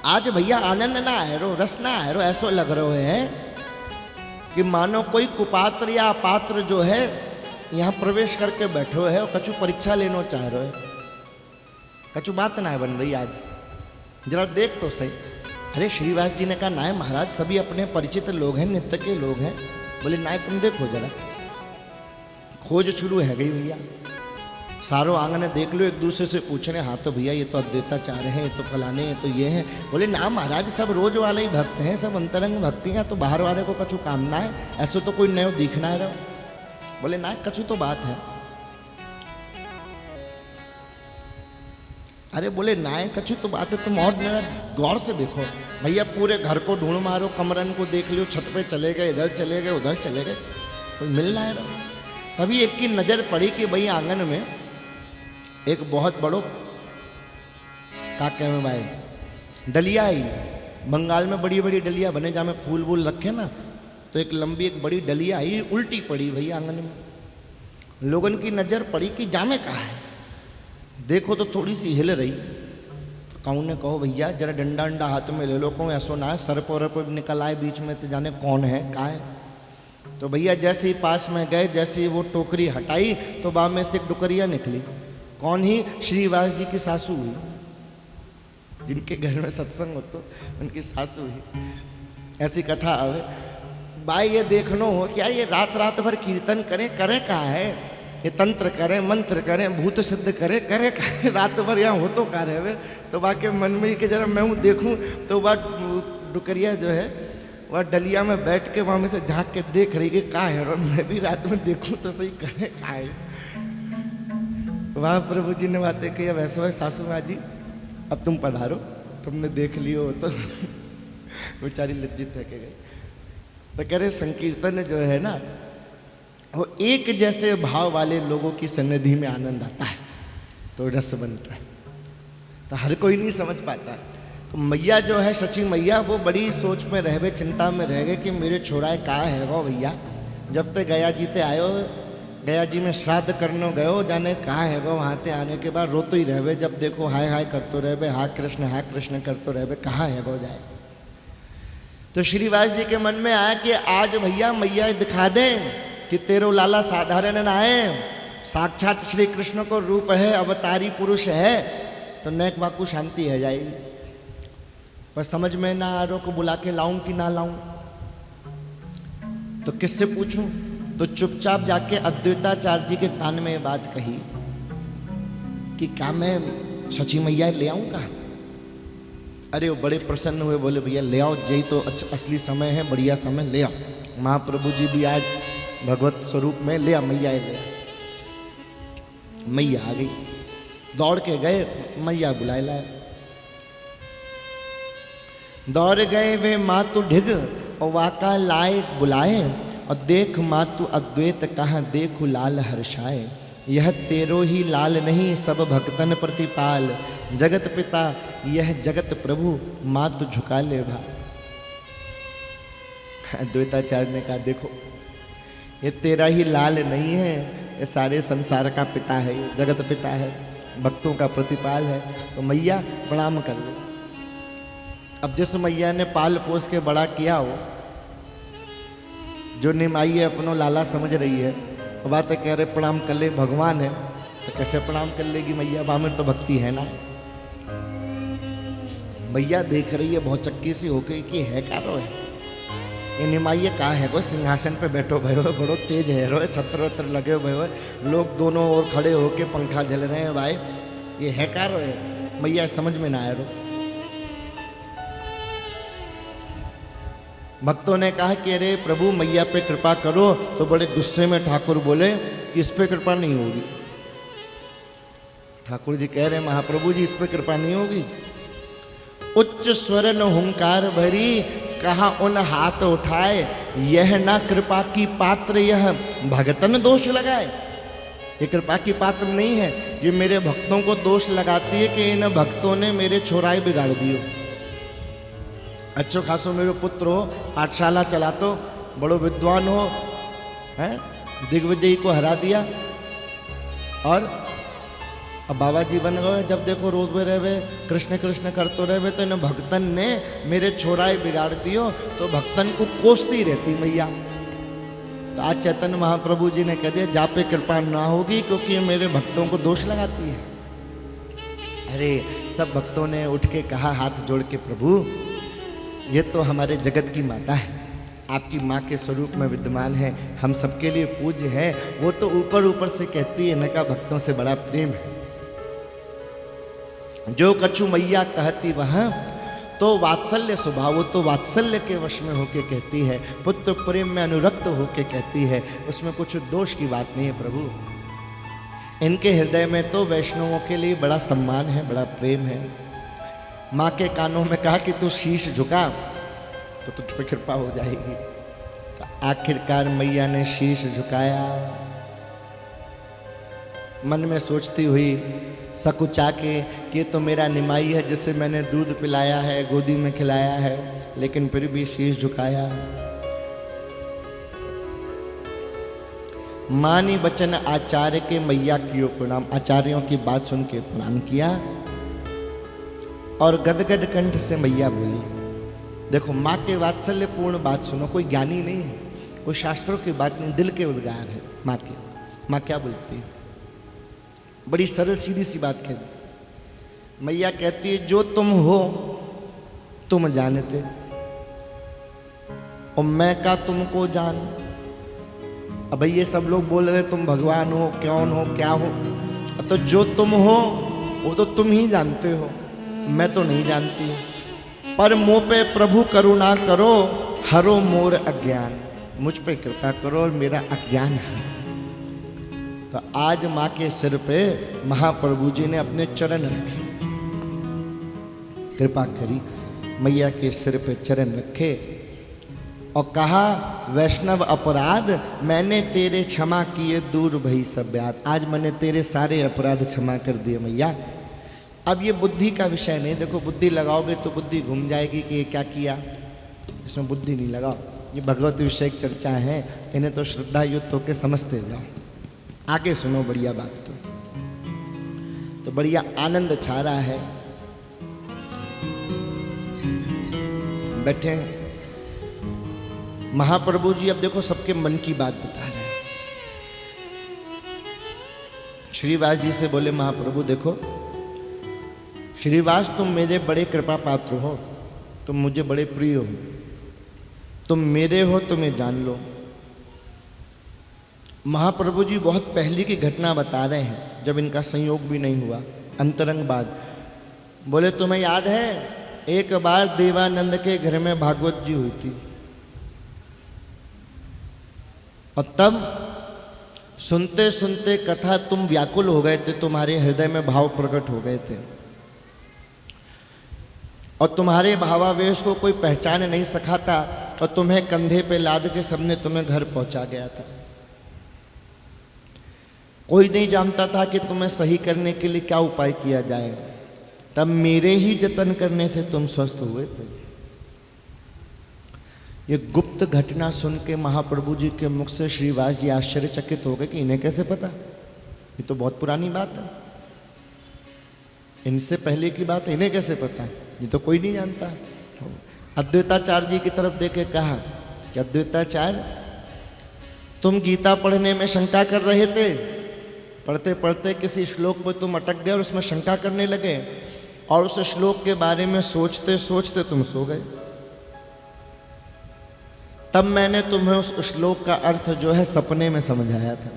आज भैया आनंद ना आए रो, रस ना आए रो, ऐसो लग रहे हैं कि मानो कोई कुपात्र या अपात्र जो है यहाँ प्रवेश करके बैठो है और कछु परीक्षा लेना चाह रहे है। कछु बात ना बन रही आज, जरा देख तो सही। अरे श्रीवास जी ने कहा नाय महाराज सभी अपने परिचित लोग हैं, नित्य के लोग हैं। बोले नाय तुम देखो जरा, खोज शुरू है गई भैया। सारों आंगन देख लो, एक दूसरे से पूछ रहे, हाँ तो भैया ये तो अद्वैताचार्य हैं, ये तो फलाने, ये तो ये हैं। बोले ना महाराज सब रोज वाले ही भक्त हैं, सब अंतरंग भक्ति हैं, तो बाहर वाले को कछु कामना है, ऐसे तो कोई नयो दिखना है रहो। बोले ना कछु तो बात है। अरे बोले ना कछु तो बात है, तुम और मेरा गौर से देखो भैया, पूरे घर को ढूंढ मारो, कमरन को देख लियो, छत पे चले गए, इधर चले गए, उधर चले गए, कोई मिल रहा है रहो। तभी एक की नजर पड़ी कि भाई आंगन में एक बहुत बड़ो काके में भाई डलिया आई। बंगाल में बड़ी बड़ी डलिया बने जहाँ में फूल वूल रखे ना, तो एक लंबी एक बड़ी डलिया आई, उल्टी पड़ी भैया आंगन में। लोगन की नजर पड़ी कि जामे कहा है, देखो तो थोड़ी सी हिल रही। तो कहूँ ने कहो भैया जरा डंडा अंडा हाथ में ले लो, कहूँ ऐसो ना है सर पर निकल आए बीच में, तो जाने कौन है कहा है। तो भैया जैसे ही पास में गए, जैसे ही वो टोकरी हटाई तो बाम में से एक डुकरिया निकली। कौन ही? श्रीवास जी की सासू हुई, जिनके घर में सत्संग हो तो उनकी सासू हुई। ऐसी कथा आवे भाई, ये देखनो हो क्या ये रात रात भर कीर्तन करें, करे कहा है, ये तंत्र करें, मंत्र करें, भूत सिद्ध करें, करे कहा रात भर यहाँ हो तो कहा रहे। तो बाकी मन में कि जरा मैं देखूं, तो वह डुकरिया जो है वह डलिया में बैठ के वहाँ में से झाँक के देख रही कि कहाँ है, और मैं भी रात में देखूं तो सही करे कहाँ है। वाह प्रभु जी ने बातें कही। अब ऐसा है सासू माँ जी अब तुम पधारो, तुमने देख लियो तो बेचारी लज्जित है के गई। तो कह रहे संकीर्तन जो है ना, वो एक जैसे भाव वाले लोगों की सन्निधि में आनंद आता है तो रस बनता है, तो हर कोई नहीं समझ पाता। तो मैया जो है सची मैया, वो बड़ी सोच में रह गए, चिंता में रह गए कि मेरे छोरा का है वो भैया। जब तक गया जी ते आयो, गया जी में श्राद्ध करने गयो, जाने कहाँ है वो, वहाँ से आने के बाद रोतो ही रहे, जब देखो हाय हाय करते रहे, हाय कृष्ण करते रहे, कहाँ है वो जाए। तो श्रीवास जी के मन में आया कि आज भैया मैया दिखा दें कि तेरो लाला साधारण ना है, साक्षात श्री कृष्ण को रूप है, अवतारी पुरुष है, तो नेक बाकू शांति है जाएगी। पर समझ में ना आ रहा को बुला के लाऊं कि ना लाऊं, तो किससे पूछूं। तो चुपचाप जाके अद्वैताचार्य जी के कान में ये बात कही कि क्या मैं सची मैया ले आऊं का। अरे वो बड़े प्रसन्न हुए, बोले भैया ले आओ, यही तो असली समय है, बढ़िया समय, ले आओ। महाप्रभु जी भी आज भगवत स्वरूप में ले आ मैया, ले आ। मैया आ गई, दौड़ के गए, मैया बुलाए लाए। दौड़ गए वे मातु ढिग और वाका लाए बुलाए, और देख मातु अद्वैत कहाँ देखु लाल हर्षाए। यह तेरो ही लाल नहीं सब भक्तन प्रतिपाल, जगत पिता यह जगत प्रभु मातु झुका ले भाई। अद्वैताचार्य ने कहा देखो ये तेरा ही लाल नहीं है, ये सारे संसार का पिता है, ये जगत पिता है, भक्तों का प्रतिपाल है। तो मैया प्रणाम कर लो। अब जिस मैया ने पाल पोस के बड़ा किया हो, जो निमाई है अपनो लाला समझ रही है, वो बात है कह रहे प्रणाम कर ले, भगवान है तो कैसे प्रणाम कर लेगी मैया, बामिर तो भक्ति है ना। मैया देख रही है बहुत चक्की सी होके कि है का रो है ये निमाइए का है, कोई सिंहासन पे बैठो भाई, बड़ो तेज है रो, छत्र वत्र लगे हुए हो, लोग दोनों ओर खड़े होके पंखा झल रहे हैं भाई, ये है का रो है। मैया समझ में ना आया रो। भक्तों ने कहा कि अरे प्रभु मैया पे कृपा करो, तो बड़े गुस्से में ठाकुर बोले कि इस पे कृपा नहीं होगी। ठाकुर जी कह रहे महाप्रभु जी इस पे कृपा नहीं होगी। उच्च स्वर न हुंकार भरी कहा उन हाथ उठाए, यह ना कृपा की पात्र यह भगतन दोष लगाए। ये कृपा की पात्र नहीं है, ये मेरे भक्तों को दोष लगाती है कि इन भक्तों ने मेरे छोराए बिगाड़ दियो। अच्छो खासो मेरे पुत्र हो, पाठशाला चलातो, बड़ो विद्वान हो, हैं दिग्विजयी को हरा दिया, और अब बाबा जी बन गए, जब देखो रोते रहे कृष्ण कृष्ण करते रहे, तो इन भक्तन ने मेरे छोराए बिगाड़ दियो, तो भक्तन को कोसती रहती मैया। तो आज चैतन्य महाप्रभु जी ने कह दिया जा पे कृपा ना होगी, क्योंकि मेरे भक्तों को दोष लगाती है। अरे सब भक्तों ने उठ के कहा हाथ जोड़ के, प्रभु ये तो हमारे जगत की माता है, आपकी माँ के स्वरूप में विद्यमान है, हम सबके लिए पूज्य है। वो तो ऊपर ऊपर से कहती है, इनका भक्तों से बड़ा प्रेम है। जो कछु मैया कहती वहाँ, तो वात्सल्य स्वभाव, वो तो वात्सल्य के वश में होके कहती है, पुत्र प्रेम में अनुरक्त होके कहती है, उसमें कुछ दोष की बात नहीं है प्रभु। इनके हृदय में तो वैष्णवों के लिए बड़ा सम्मान है, बड़ा प्रेम है। माँ के कानों में कहा कि तू शीश झुका तो तुझ पे कृपा हो जाएगी। तो आखिरकार मैया ने शीश झुकाया, मन में सोचती हुई सकुचा के कि ये तो मेरा निमाई है, जिसे मैंने दूध पिलाया है, गोदी में खिलाया है, लेकिन फिर भी शीश झुकाया। मानी बचन आचार्य के मैया कियो प्रणाम, आचार्यों की बात सुन के प्रणाम किया और गदगद कंठ से मैया बोली। देखो माँ के वात्सल्य पूर्ण बात सुनो, कोई ज्ञानी नहीं है, कोई शास्त्रों की बात नहीं, दिल के उद्गार है माँ के। माँ क्या बोलती है, बड़ी सरल सीधी सी बात कह दी। मैया कहती है जो तुम हो तुम जानते, और मैं का तुमको जान। अब ये सब लोग बोल रहे तुम भगवान हो, कौन हो, क्या हो, तो जो तुम हो वो तो तुम ही जानते हो, मैं तो नहीं जानती। पर मुँह पे प्रभु करुणा करो, हरो मोर अज्ञान, मुझ पे कृपा करो और मेरा अज्ञान है। तो आज माँ के सिर पे महाप्रभु जी ने अपने चरण रखे, कृपा करी, मैया के सिर पे चरण रखे और कहा वैष्णव अपराध मैंने तेरे क्षमा किए, दूर भई सब व्याध। आज मैंने तेरे सारे अपराध क्षमा कर दिए मैया। अब ये बुद्धि का विषय नहीं, देखो बुद्धि लगाओगे तो बुद्धि घूम जाएगी कि ये क्या किया, इसमें बुद्धि नहीं लगाओ। ये भगवत विषय की चर्चा है, इन्हें तो श्रद्धा युक्त होकर समझते जाओ। आगे सुनो बढ़िया बात, तो बढ़िया आनंद छा रहा है। बैठे हैं महाप्रभु जी, अब देखो सबके मन की बात बता रहे हैं। श्रीवास जी से बोले महाप्रभु देखो श्रीवास तुम मेरे बड़े कृपा पात्र हो, तुम मुझे बड़े प्रिय हो, तुम मेरे हो तुम्हें जान लो। महाप्रभु जी बहुत पहले की घटना बता रहे हैं, जब इनका संयोग भी नहीं हुआ, अंतरंग बात। बोले तुम्हें याद है एक बार देवानंद के घर में भागवत जी हुई थी, और तब सुनते सुनते कथा तुम व्याकुल हो गए थे, तुम्हारे हृदय में भाव प्रकट हो गए थे, और तुम्हारे भावावेश को कोई पहचान नहीं सका था, और तुम्हें कंधे पे लाद के सबने तुम्हें घर पहुंचा गया था। कोई नहीं जानता था कि तुम्हें सही करने के लिए क्या उपाय किया जाए, तब मेरे ही जतन करने से तुम स्वस्थ हुए थे। ये गुप्त घटना सुन के महाप्रभु जी के मुख से श्रीवास जी आश्चर्यचकित हो गए कि इन्हें कैसे पता, ये तो बहुत पुरानी बात है, इनसे पहले की बात है, इन्हें कैसे पता, ये तो कोई नहीं जानता। अद्वैताचार्य जी की तरफ देके कहा कि अद्वैताचार्य तुम गीता पढ़ने में शंका कर रहे थे, पढ़ते पढ़ते किसी श्लोक पर तुम अटक गए और उसमें शंका करने लगे, और उस श्लोक के बारे में सोचते सोचते तुम सो गए। तब मैंने तुम्हें उस श्लोक का अर्थ जो है सपने में समझाया था,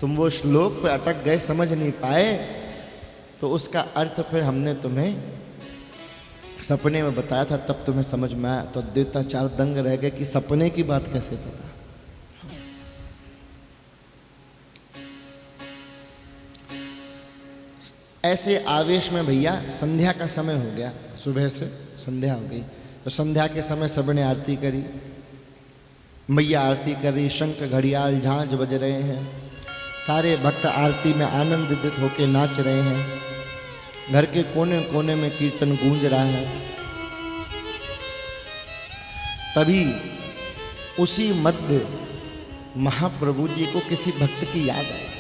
तुम वो श्लोक पे अटक गए, समझ नहीं पाए, तो उसका अर्थ फिर हमने तुम्हें सपने में बताया था, तब तुम्हें समझ में आया। तो अद्वैताचार्य दंग रह गए कि सपने की बात कैसे पता। ऐसे आवेश में भैया संध्या का समय हो गया, सुबह से संध्या हो गई, तो संध्या के समय सबने आरती करी, मैया आरती कर रही, शंख घड़ियाल झांझ बज रहे हैं, सारे भक्त आरती में आनंदित होकर नाच रहे हैं, घर के कोने कोने में कीर्तन गूंज रहा है। तभी उसी मध्य महाप्रभु जी को किसी भक्त की याद आई।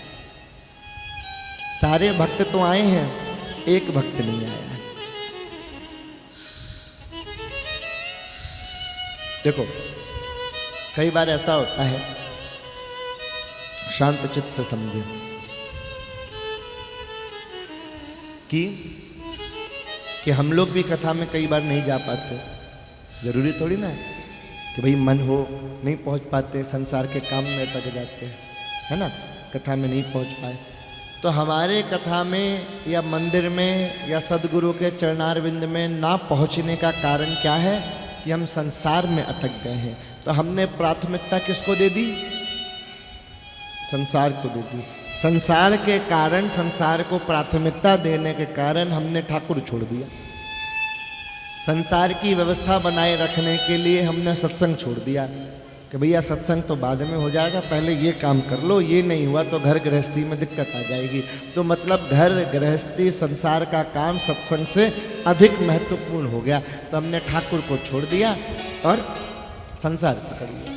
सारे भक्त तो आए हैं, एक भक्त नहीं आया है। देखो कई बार ऐसा होता है, शांत चित्त से समझे कि हम लोग भी कथा में कई बार नहीं जा पाते। जरूरी थोड़ी ना है कि भाई मन हो नहीं पहुंच पाते, संसार के काम में अटक जाते हैं, है ना, कथा में नहीं पहुंच पाए। तो हमारे कथा में या मंदिर में या सदगुरु के चरणारविंद में ना पहुंचने का कारण क्या है कि हम संसार में अटक गए हैं। तो हमने प्राथमिकता किसको दे दी? संसार को दे दी। संसार के कारण, संसार को प्राथमिकता देने के कारण हमने ठाकुर छोड़ दिया। संसार की व्यवस्था बनाए रखने के लिए हमने सत्संग छोड़ दिया कि भैया सत्संग तो बाद में हो जाएगा, पहले ये काम कर लो, ये नहीं हुआ तो घर गृहस्थी में दिक्कत आ जाएगी। तो मतलब घर गृहस्थी संसार का काम सत्संग से अधिक महत्वपूर्ण हो गया। तो हमने ठाकुर को छोड़ दिया और संसार पकड़ लिया।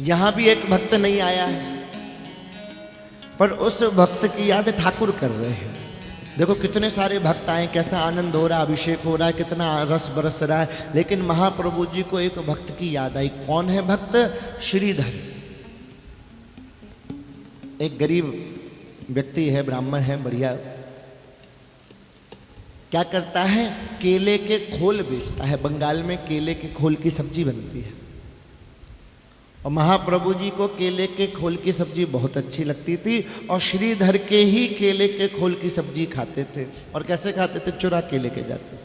यहाँ भी एक भक्त नहीं आया है, पर उस भक्त की याद ठाकुर कर रहे हैं। देखो कितने सारे भक्त आए, कैसा आनंद हो रहा है, अभिषेक हो रहा है, कितना रस बरस रहा है, लेकिन महाप्रभु जी को एक भक्त की याद आई। कौन है भक्त? श्रीधर। एक गरीब व्यक्ति है, ब्राह्मण है, बढ़िया। क्या करता है? केले के खोल बेचता है। बंगाल में केले के खोल की सब्जी बनती है और महाप्रभु जी को केले के खोल की सब्जी बहुत अच्छी लगती थी और श्रीधर के ही केले के खोल की सब्जी खाते थे। और कैसे खाते थे? चुरा के लेके जाते थे,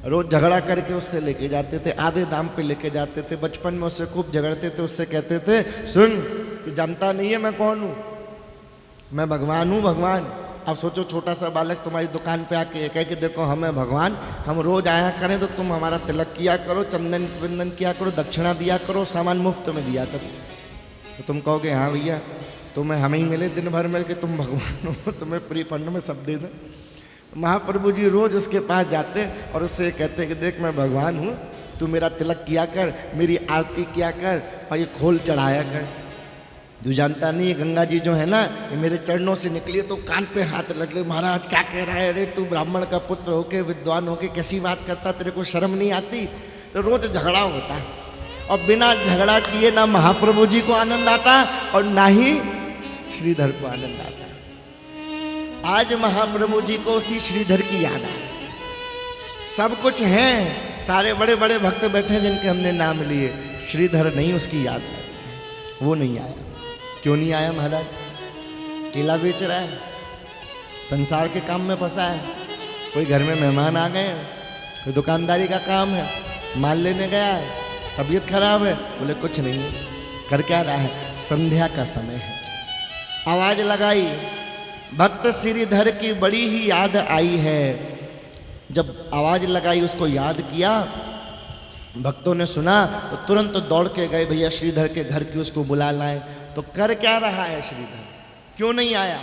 रोज झगड़ा करके उससे लेके जाते थे, आधे दाम पे लेके जाते थे। बचपन में उससे खूब झगड़ते थे, उससे कहते थे सुन तू जानता नहीं है मैं कौन हूँ, मैं भगवान हूँ, भगवान। अब सोचो छोटा सा बालक तुम्हारी दुकान पे आके कहे कि देखो हमें भगवान, हम रोज आया करें तो तुम हमारा तिलक किया करो, चंदन वंदन किया करो, दक्षिणा दिया करो, सामान मुफ्त में दिया करो। तो तुम कहोगे हाँ भैया तुम्हें हमें ही मिले दिन भर में कि तुम भगवान हो, तुम्हें प्री फंड में सब दे दें। महाप्रभु जी रोज उसके पास जाते और उससे कहते कि देख मैं भगवान हूँ, तू मेरा तिलक किया कर, मेरी आरती किया कर और ये खोल चढ़ाया कर। तू जानता नहीं है गंगा जी जो है ना, ये मेरे चरणों से निकली तो कान पे हाथ रख ले, महाराज क्या कह रहा है, अरे तू ब्राह्मण का पुत्र होके विद्वान होके कैसी बात करता, तेरे को शर्म नहीं आती। तो रोज झगड़ा होता है और बिना झगड़ा किए ना महाप्रभु जी को आनंद आता और ना ही श्रीधर को आनंद आता। आज महाप्रभु जी को उसी श्रीधर की याद आई। सब कुछ है, सारे बड़े बड़े भक्त बैठे जिनके हमने नाम लिए, श्रीधर नहीं, उसकी याद आई, वो नहीं आया। क्यों नहीं आया महाराज? केला बेच रहा है, संसार के काम में फंसा है, कोई घर में मेहमान आ गए, कोई दुकानदारी का काम है, माल लेने गया है, तबीयत खराब है, बोले कुछ नहीं है। कर क्या रहा है? संध्या का समय है, आवाज लगाई, भक्त श्रीधर की बड़ी ही याद आई है। जब आवाज लगाई, उसको याद किया, भक्तों ने सुना तो तुरंत दौड़ के गए, भैया श्रीधर के घर की उसको बुला लाए। तो कर क्या रहा है श्रीधर? क्यों नहीं आया?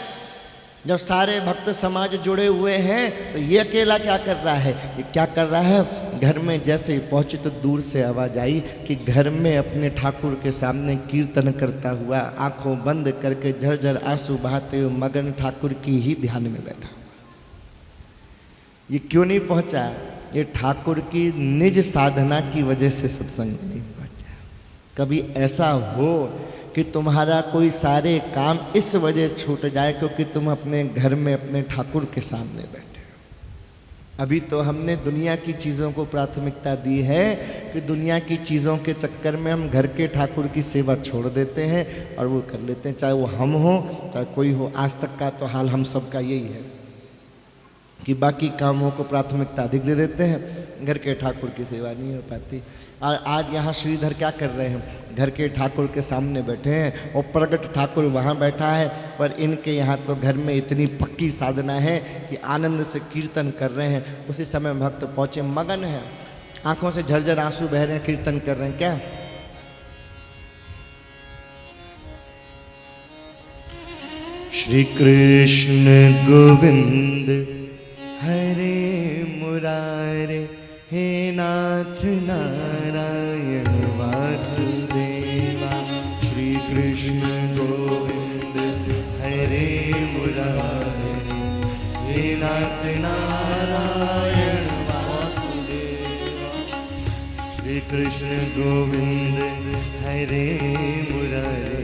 जब सारे भक्त समाज जुड़े हुए हैं तो ये अकेला क्या कर रहा है? ये क्या कर रहा है? घर में जैसे ही पहुंचे तो दूर से आवाज आई कि घर में अपने ठाकुर के सामने कीर्तन करता हुआ, आंखों बंद करके झरझर आंसू बहाते हुए मगन ठाकुर की ही ध्यान में बैठा। ये क्यों नहीं पहुंचा? ये ठाकुर की निज साधना की वजह से सत्संग नहीं पहुंचा। कभी ऐसा हो कि तुम्हारा कोई सारे काम इस वजह छूट जाए क्योंकि तुम अपने घर में अपने ठाकुर के सामने बैठे हो। अभी तो हमने दुनिया की चीज़ों को प्राथमिकता दी है कि दुनिया की चीज़ों के चक्कर में हम घर के ठाकुर की सेवा छोड़ देते हैं और वो कर लेते हैं, चाहे वो हम हो चाहे कोई हो। आज तक का तो हाल हम सब का यही है कि बाकी कामों को प्राथमिकता अधिक दे देते हैं, घर के ठाकुर की सेवा नहीं हो पाती। और आज यहाँ श्रीधर क्या कर रहे हैं? घर के ठाकुर के सामने बैठे हैं और प्रगट ठाकुर वहाँ बैठा है, पर इनके यहाँ तो घर में इतनी पक्की साधना है कि आनंद से कीर्तन कर रहे हैं। उसी समय भक्त पहुँचे, मगन हैं, आंखों से झरझर आंसू बह रहे हैं, कीर्तन कर रहे हैं। क्या? श्री कृष्ण गोविंद हरे मुरारे, हे नाथ नारायण वासुदेवा। श्री कृष्ण गोविंद हरे हे नाथ नारायण वासुदेवा। श्री कृष्ण गोविंद हरे मुरारे,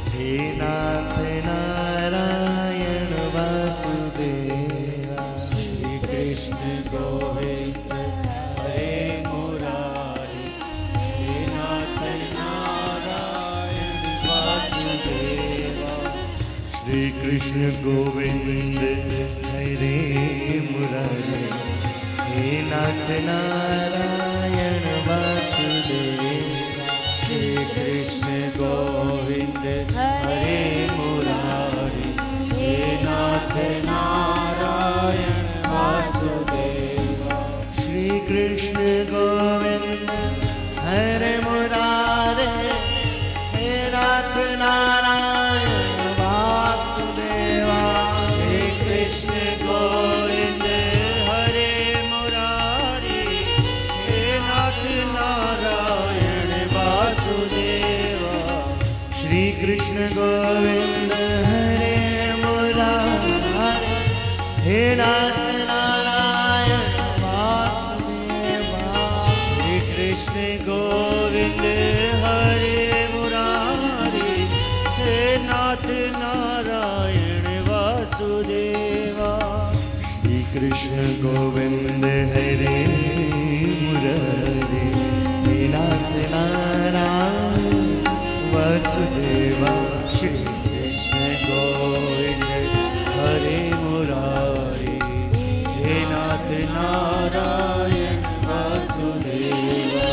हे नाथ नारायण वासुदेवा। श्री कृष्ण गोविंद हरे मुरारी, हे नाथ नारायण वासुदेवा। श्री कृष्ण गोविंद हरे मुरारे, हे नाथ नारायण वासुदेवा। श्री कृष्ण गोविंद हरे मुरारी, हे नाथ नारायण वासुदेवा। श्री कृष्ण गोविंद हरे मुरारे, हे नाथ नारायण वासुदेवा। श्री कृष्ण गोविंद हरे मुरारी, हे नाथ नारायण वासुदेवा। श्री कृष्ण गोविंद हरे मुरारे, हे नाथ नारायण वासुदेवा। श्री कृष्ण गोविंद हरे मुरारी, हे नाथ नारायण वासुदेवा। श्री कृष्ण गोविंद हरे मुरारे, हे नाथ नारायण वासुदेवा। श्री कृष्ण गोविंद हरे मुरारी, हे नाथ नारायण वासुदेवा।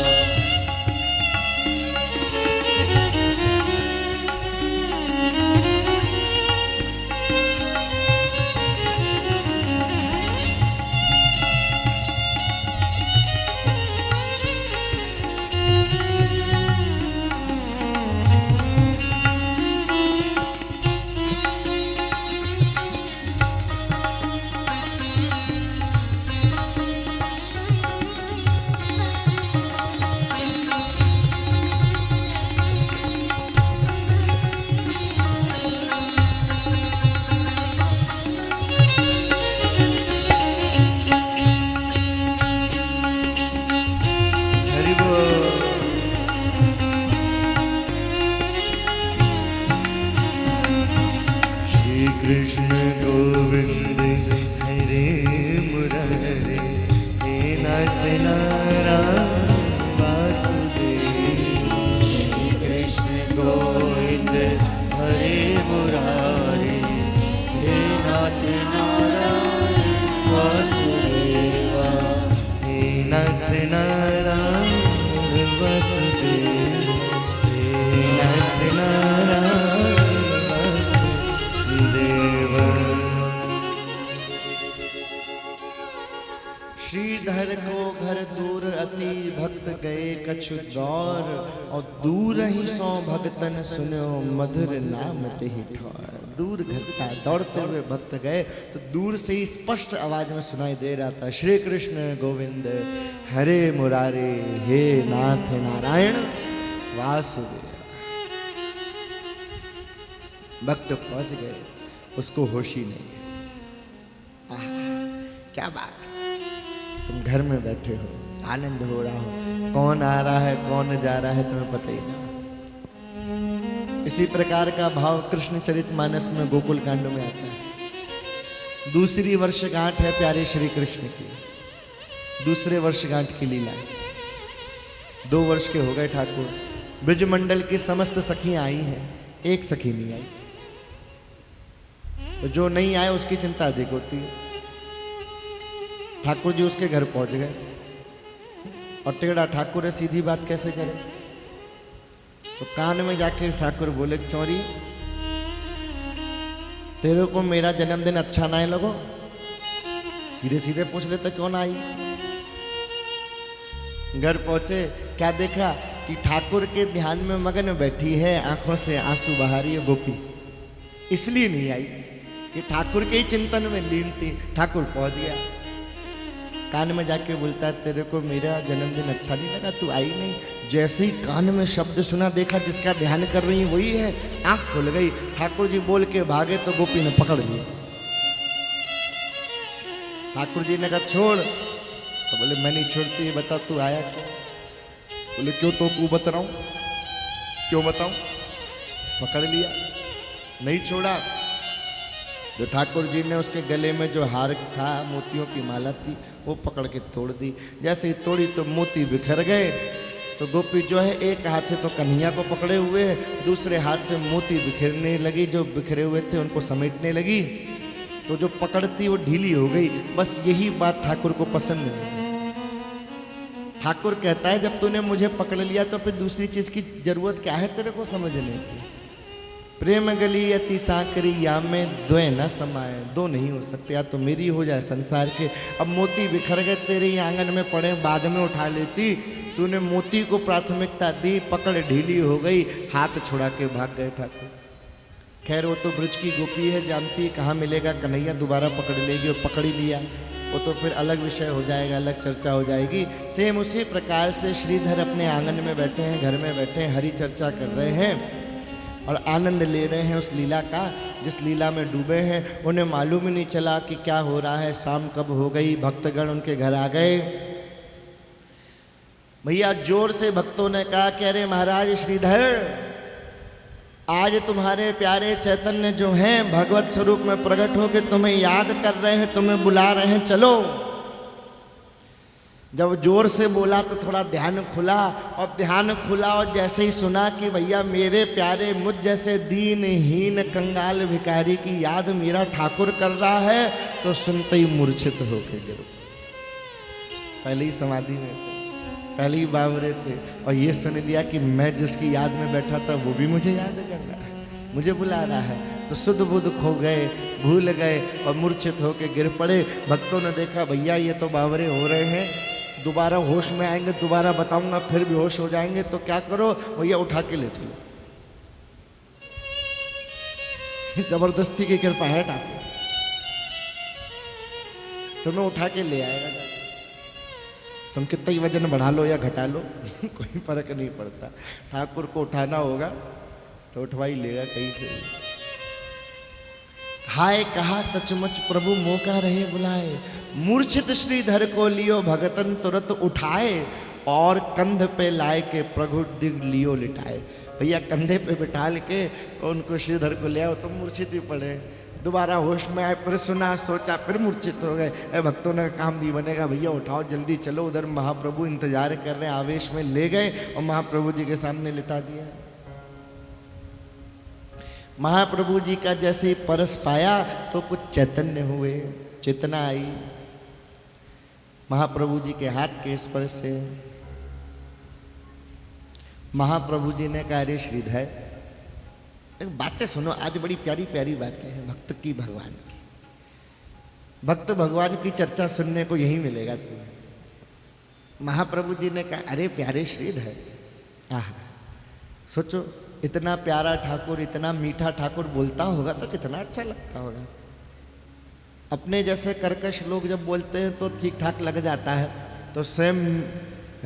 हरि बोल। श्री कृष्ण गोविंद हरे मुरारे, हे नाथ नारायण वासुदेवा। श्री कृष्ण गोविंद हरे मुरारी, हे नाथ नारायण वासुदेवा। हे नाथ नारायण वासुदेवा, हे नाथ नारायण वासुदेवा। श्रीधर को घर दूर अति भक्त गए कछु दौर, और दूर ही सौ भगतन सुनो मधुर नाम तेहि ठौर। दूर घर का दौड़ते हुए भक्त गए तो दूर से ही स्पष्ट आवाज में सुनाई दे रहा था, श्री कृष्ण गोविंद हरे मुरारे, हे नाथ नारायण वासुदेव। भक्त पहुंच गए, उसको होश ही नहीं। आह, क्या बात, तुम घर में बैठे हो, आनंद हो रहा हो, कौन आ रहा है कौन जा रहा है तुम्हें पता ही नहीं। इसी प्रकार का भाव कृष्ण चरितमानस में गोकुल कांड में आता है। दूसरी वर्षगांठ है प्यारे श्री कृष्ण की, दूसरे वर्षगांठ की लीला। 2 वर्ष के हो गए ठाकुर, ब्रजमंडल की समस्त सखियां आई हैं, एक सखी नहीं आई। तो जो नहीं आए उसकी चिंता अधिक होती है। ठाकुर जी उसके घर पहुंच गए, और टेढ़ा ठाकुर है, सीधी बात कैसे करे। तो कान में जाके ठाकुर बोले, चौरी तेरे को मेरा जन्मदिन अच्छा ना लगो? सीधे सीधे पूछ लेते क्यों ना आई। घर पहुंचे, क्या देखा कि ठाकुर के ध्यान में मगन बैठी है, आंखों से आंसू बहा रही है गोपी, इसलिए नहीं आई कि ठाकुर के ही चिंतन में लीन थी। ठाकुर पहुंच गया, कान में जाके बोलता है, तेरे को मेरा जन्मदिन अच्छा नहीं लगा, तू आई नहीं। जैसे ही कान में शब्द सुना, देखा जिसका ध्यान कर रही है वही है, आंख खुल गई। ठाकुर जी बोल के भागे तो गोपी ने पकड़ लिया। ठाकुर जी ने कहा छोड़, तो बोले मैं नहीं छोड़ती, बता तू आया क्यों? बोले क्यों, तो तू बता रहा हूं, क्यों बताऊं? पकड़ लिया, नहीं छोड़ा। जो ठाकुर जी ने उसके गले में जो हार था, मोतियों की माला थी, वो पकड़ के तोड़ दी। जैसे ही तोड़ी तो मोती बिखर गए। तो गोपी जो है एक हाथ से तो कन्हैया को पकड़े हुए, दूसरे हाथ से मोती बिखरने लगी, जो बिखरे हुए थे उनको समेटने लगी। तो जो पकड़ती वो ढीली हो गई। बस यही बात ठाकुर को पसंद नहीं। ठाकुर कहता है जब तूने मुझे पकड़ लिया तो फिर दूसरी चीज की जरूरत क्या है तेरे को समझने की? प्रेम गली अति साकरी या में द्वय न समाए, दो नहीं हो सकते, या तो मेरी हो जाए संसार के। अब मोती बिखर गए तेरे ही आंगन में पड़े, बाद में उठा लेती। तूने मोती को प्राथमिकता दी, पकड़ ढीली हो गई, हाथ छुड़ा के भाग गए ठाकुर। खैर वो तो ब्रज की गोपी है, जानती है कहाँ मिलेगा कन्हैया, दोबारा पकड़ लेगी, और पकड़ ही लिया। वो तो फिर अलग विषय हो जाएगा, अलग चर्चा हो जाएगी। सेम उसी प्रकार से श्रीधर अपने आंगन में बैठे हैं, घर में बैठे हैं, हरी चर्चा कर रहे हैं और आनंद ले रहे हैं उस लीला का जिस लीला में डूबे हैं। उन्हें मालूम ही नहीं चला कि क्या हो रहा है, शाम कब हो गई। भक्तगण उनके घर आ गए। भैया जोर से भक्तों ने कहा कि अरे महाराज श्रीधर, आज तुम्हारे प्यारे चैतन्य जो हैं भगवत स्वरूप में प्रकट होकर तुम्हें याद कर रहे हैं, तुम्हें बुला रहे हैं, चलो। जब जोर से बोला तो थोड़ा ध्यान खुला, और ध्यान खुला और जैसे ही सुना कि भैया मेरे प्यारे मुझ जैसे दीनहीन कंगाल भिखारी की याद मेरा ठाकुर कर रहा है, तो सुनते ही मूर्छित होके गिर। पहले ही समाधि में थे, पहले ही बावरे थे, और ये सुन लिया कि मैं जिसकी याद में बैठा था वो भी मुझे याद कर रहा है, मुझे बुला रहा है। तो सुध बुध खो गए, भूल गए और मूर्छित होके गिर पड़े। भक्तों ने देखा भैया ये तो बावरे हो रहे हैं, दोबारा होश में आएंगे, दोबारा बताऊंगा फिर भी होश हो जाएंगे, तो क्या करो भैया उठा के ले चलो। जबरदस्ती की कृपा है ठाकुर, तुम्हें उठा के ले आएगा। तुम कितना ही वजन बढ़ा लो या घटा लो कोई फर्क नहीं पड़ता। ठाकुर को उठाना होगा तो उठवा ही लेगा कहीं से। हाय कहा सचमुच प्रभु मौका रहे बुलाए, मूर्छित श्रीधर को लियो भगतन तुरंत उठाए, और कंध पे लाए के प्रभु दिग लियो लिटाए। भैया कंधे पे बिठा के उनको श्रीधर को ले आओ, तो मूर्छित ही पड़े। दोबारा होश में आए, फिर सुना, सोचा, फिर मूर्छित हो गए। भक्तों ने काम नहीं बनेगा, भैया उठाओ जल्दी चलो, उधर महाप्रभु इंतजार कर रहे हैं। आवेश में ले गए और महाप्रभु जी के सामने लिटा दिया। महाप्रभु जी का जैसे परस पाया तो कुछ चैतन्य हुए, चेतना आई महाप्रभु जी के हाथ के स्पर्श से। महाप्रभु जी ने कहा अरे श्रीधर, बातें सुनो, आज बड़ी प्यारी प्यारी बातें हैं भक्त की, भगवान की। भक्त भगवान की चर्चा सुनने को यही मिलेगा तुम्हें। महाप्रभु जी ने कहा अरे प्यारे श्रीधर, आह सोचो इतना प्यारा ठाकुर, इतना मीठा ठाकुर बोलता होगा तो कितना अच्छा लगता होगा। अपने जैसे कर्कश लोग जब बोलते हैं तो ठीक ठाक लग जाता है, तो स्वयं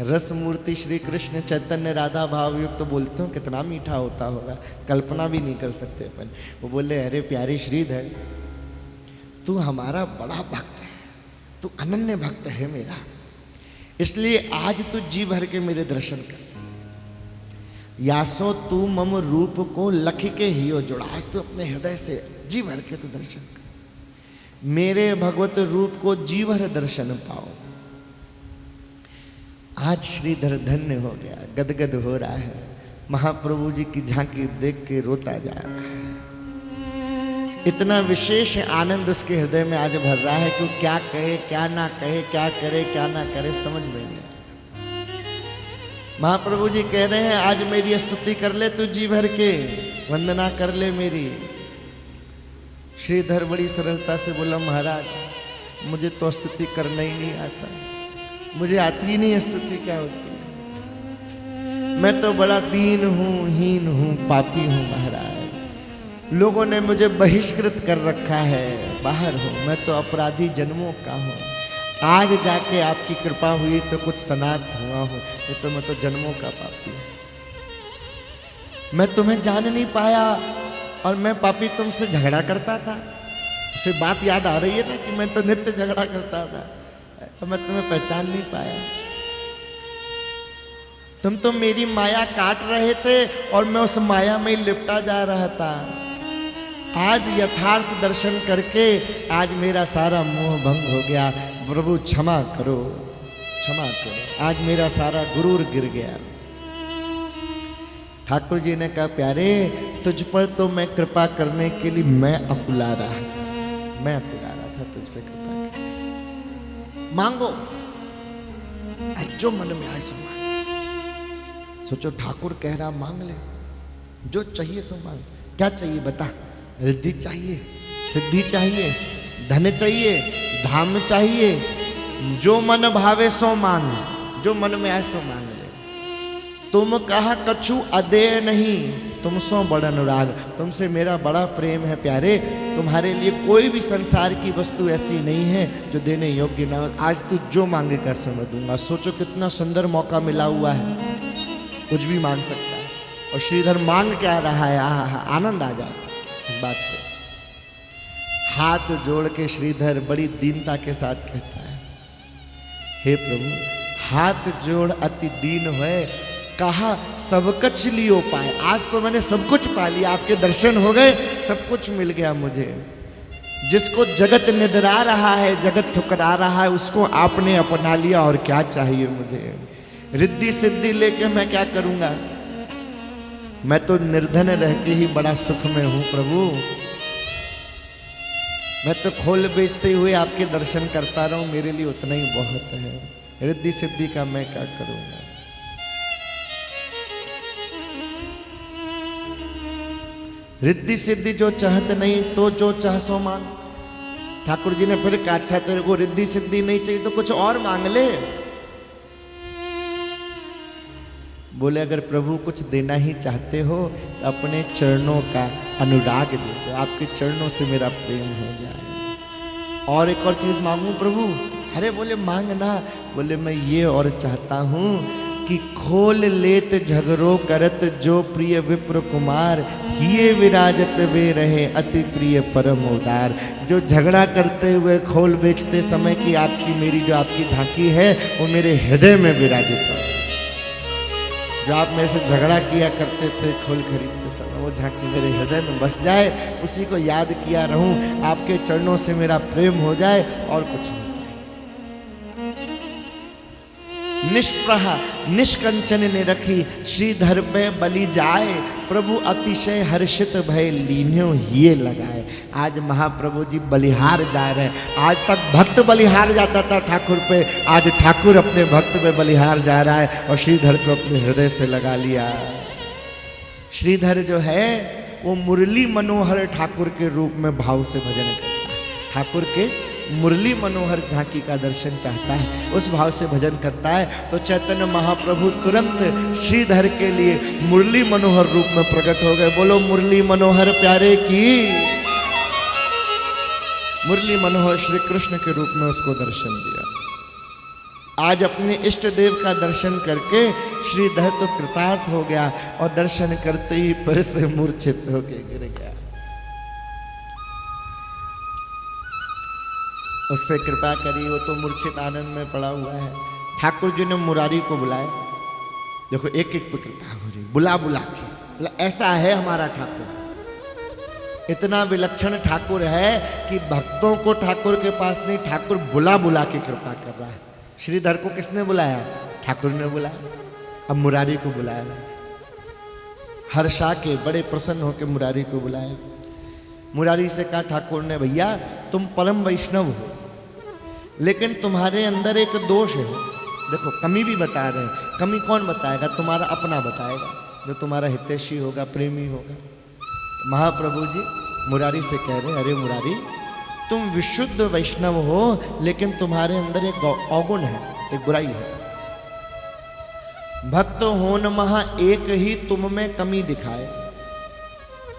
रस मूर्ति श्री कृष्ण चैतन्य राधा भाव युक्त तो बोलते हो कितना मीठा होता होगा, कल्पना भी नहीं कर सकते अपन। वो बोले अरे प्यारे श्रीधर, तू हमारा बड़ा भक्त है, तू अनन्य भक्त है मेरा, इसलिए आज तू जी भर के मेरे दर्शन कर। यासो तू मम रूप को लख के हियो जुड़ा, आज तू अपने हृदय से जी भर के तू दर्शन कर, मेरे भगवत रूप को जी भर दर्शन पाओ। आज श्रीधर धन्य हो गया, गदगद हो रहा है। महाप्रभु जी की झांकी देख के रोता जा रहा है। इतना विशेष आनंद उसके हृदय में आज भर रहा है कि वो क्या कहे क्या ना कहे, क्या करे क्या ना करे, समझ में नहीं आया। महाप्रभु जी कह रहे हैं आज मेरी स्तुति कर ले तू जी भर के, वंदना कर ले मेरी। श्रीधर बड़ी सरलता से बोला महाराज मुझे तो स्तुति करना ही नहीं आता, मुझे आती ही नहीं स्तुति क्या होती है। मैं तो बड़ा दीन हूँ, हीन हूँ, पापी हूँ महाराज। लोगों ने मुझे बहिष्कृत कर रखा है, बाहर हूँ, मैं तो अपराधी जन्मों का हूँ। आज जाके आपकी कृपा हुई तो कुछ सनात हुआ हूँ, नहीं तो मैं तो जन्मों का पापी हूँ। मैं तुम्हें जान नहीं पाया और मैं पापी तुमसे झगड़ा करता था, उसे बात याद आ रही है ना कि मैं तो नित्य झगड़ा करता था, मैं तुम्हें पहचान नहीं पाया। तुम तो मेरी माया काट रहे थे और मैं उस माया में ही लिपटा जा रहा था। आज यथार्थ दर्शन करके आज मेरा सारा मोह भंग हो गया। प्रभु क्षमा करो, क्षमा करो, आज मेरा सारा गुरूर गिर गया। ठाकुर जी ने कहा, प्यारे तुझ पर तो मैं कृपा करने के लिए मैं अकुला रहा था तुझ पे कृपा कर। मांगो, आज जो मन में आए सो मांग। सोचो ठाकुर कह रहा मांग ले, जो चाहिए सो मांग। क्या चाहिए बता? रिद्धि चाहिए, सिद्धि चाहिए, धन चाहिए, धाम चाहिए, जो मन भावे सो मांग, जो मन में आए सो मांग ले। तुम कहा कछु अदेय नहीं, तुमसो बड़ा अनुराग, तुमसे मेरा बड़ा प्रेम है प्यारे। तुम्हारे लिए कोई भी संसार की वस्तु ऐसी नहीं है जो देने योग्य ना हो। आज तू जो मांगेगा सो मैं दूंगा। सोचो कितना सुंदर मौका मिला हुआ है, कुछ भी मांग सकता है। और श्रीधर मांग क्या रहा है, आनंद आ जाए इस बात पे। हाथ जोड़ के श्रीधर बड़ी दीनता के साथ कहता है, हे प्रभु हाथ जोड़ अति दीन हुए, कहा सब कुछ लियो पाए। आज तो मैंने सब कुछ पा लिया, आपके दर्शन हो गए, सब कुछ मिल गया मुझे। जिसको जगत निद्रा रहा है, जगत ठुकरा रहा है, उसको आपने अपना लिया, और क्या चाहिए मुझे। रिद्धि सिद्धि लेके मैं क्या करूंगा? मैं तो निर्धन रह के ही बड़ा सुख में हूं प्रभु। मैं तो खोल बेचते हुए आपके दर्शन करता रहूं, मेरे लिए उतना ही बहुत है। रिद्धि सिद्धि का मैं क्या करूंगा? रिद्धि सिद्धि जो चाहते नहीं तो जो चाह सो मांग। ठाकुर जी ने फिर कहा, अच्छा तेरे को रिद्धि सिद्धि नहीं चाहिए तो कुछ और मांग ले। बोले अगर प्रभु कुछ देना ही चाहते हो तो अपने चरणों का अनुराग दे दो, आपके चरणों से मेरा प्रेम हो जाए। और एक और चीज मांगू प्रभु? अरे बोले मांगना। बोले मैं ये और चाहता हूं कि खोल लेत झगड़ो करत जो प्रिय विप्र कुमार, हिये विराजत वे रहे अति प्रिय परम उदार। जो झगड़ा करते हुए खोल बेचते समय की आपकी मेरी जो आपकी झांकी है वो मेरे हृदय में विराजित है। जो आप मेरे से झगड़ा किया करते थे खोल खरीदते समय, वो झांकी मेरे हृदय में बस जाए, उसी को याद किया रहूं, आपके चरणों से मेरा प्रेम हो जाए और कुछ नहीं। निष्प्रहा निष्कंचन ने रखी श्रीधर पे बलि जाए, प्रभु अतिशय हर्षित भय लीन्यो हिये लगाए। आज महाप्रभु जी बलिहार जा रहे हैं। आज तक भक्त बलिहार जाता था ठाकुर पे, आज ठाकुर अपने भक्त पे बलिहार जा रहा है और श्रीधर को अपने हृदय से लगा लिया। श्रीधर जो है वो मुरली मनोहर ठाकुर के रूप में भाव से भजन करता है। ठाकुर के मुरली मनोहर झांकी का दर्शन चाहता है, उस भाव से भजन करता है। तो चैतन्य महाप्रभु तुरंत श्रीधर के लिए मुरली मनोहर रूप में प्रकट हो गए। बोलो मुरली मनोहर प्यारे की। मुरली मनोहर श्री कृष्ण के रूप में उसको दर्शन दिया। आज अपने इष्ट देव का दर्शन करके श्रीधर तो कृतार्थ हो गया और दर्शन करते ही पर से मूर्छित होकर गिर गया। उस पर कृपा करी, वो तो मूर्छित आनंद में पड़ा हुआ है। ठाकुर जी ने मुरारी को बुलाया। देखो एक एक पे कृपा हो रही, बुला बुला के। मतलब ऐसा है हमारा ठाकुर, इतना विलक्षण ठाकुर है कि भक्तों को ठाकुर के पास नहीं, ठाकुर बुला बुला के कृपा कर रहा है। श्रीधर को किसने बुलाया? ठाकुर ने बुलाया। अब मुरारी को बुलाया, हर्षा के बड़े प्रसन्न होकर मुरारी को बुलाया। मुरारी से कहा ठाकुर ने, भैया तुम परम वैष्णव हो लेकिन तुम्हारे अंदर एक दोष है। देखो कमी भी बता रहे हैं, कमी कौन बताएगा? तुम्हारा अपना बताएगा, जो तुम्हारा हितैषी होगा, प्रेमी होगा। तो महाप्रभु जी मुरारी से कह रहे, अरे मुरारी तुम विशुद्ध वैष्णव हो लेकिन तुम्हारे अंदर एक अवगुण है, एक बुराई है। भक्त होन महा एक ही तुम में कमी दिखाए।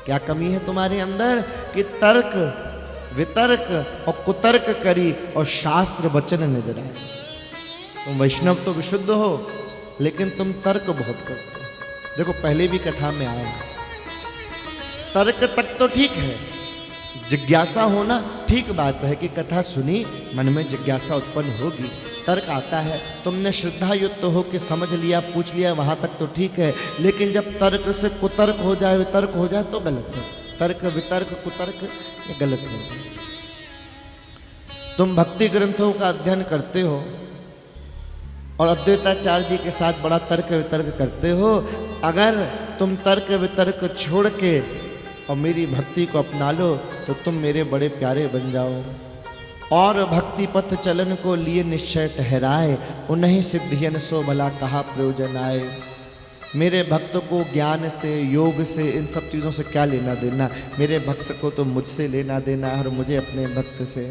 क्या कमी है तुम्हारे अंदर? कि तर्क वितर्क और कुतर्क करी और शास्त्र वचन निधर आए। तुम वैष्णव तो विशुद्ध हो लेकिन तुम तर्क बहुत करते हो। देखो पहले भी कथा में आया, तर्क तक तो ठीक है, जिज्ञासा होना ठीक बात है कि कथा सुनी, मन में जिज्ञासा उत्पन्न होगी, तर्क आता है, तुमने श्रद्धा युक्त हो के समझ लिया, पूछ लिया, वहाँ तक तो ठीक है। लेकिन जब तर्क से कुतर्क हो जाए, वितर्क हो जाए तो गलत है। तर्क वितर्क कुतर्क ये गलत हो। तुम भक्ति ग्रंथों का अध्ययन करते हो और अद्वैताचार्य जी के साथ बड़ा तर्क वितर्क करते हो। अगर तुम तर्क वितर्क छोड़ के और मेरी भक्ति को अपना लो तो तुम मेरे बड़े प्यारे बन जाओ। और भक्ति पथ चलन को लिए निश्चय ठहराए, उन्हीं सिद्धियन सो भला कहा प्रयोजन आए। मेरे भक्त को ज्ञान से, योग से, इन सब चीज़ों से क्या लेना देना। मेरे भक्त को तो मुझसे लेना देना और मुझे अपने भक्त से।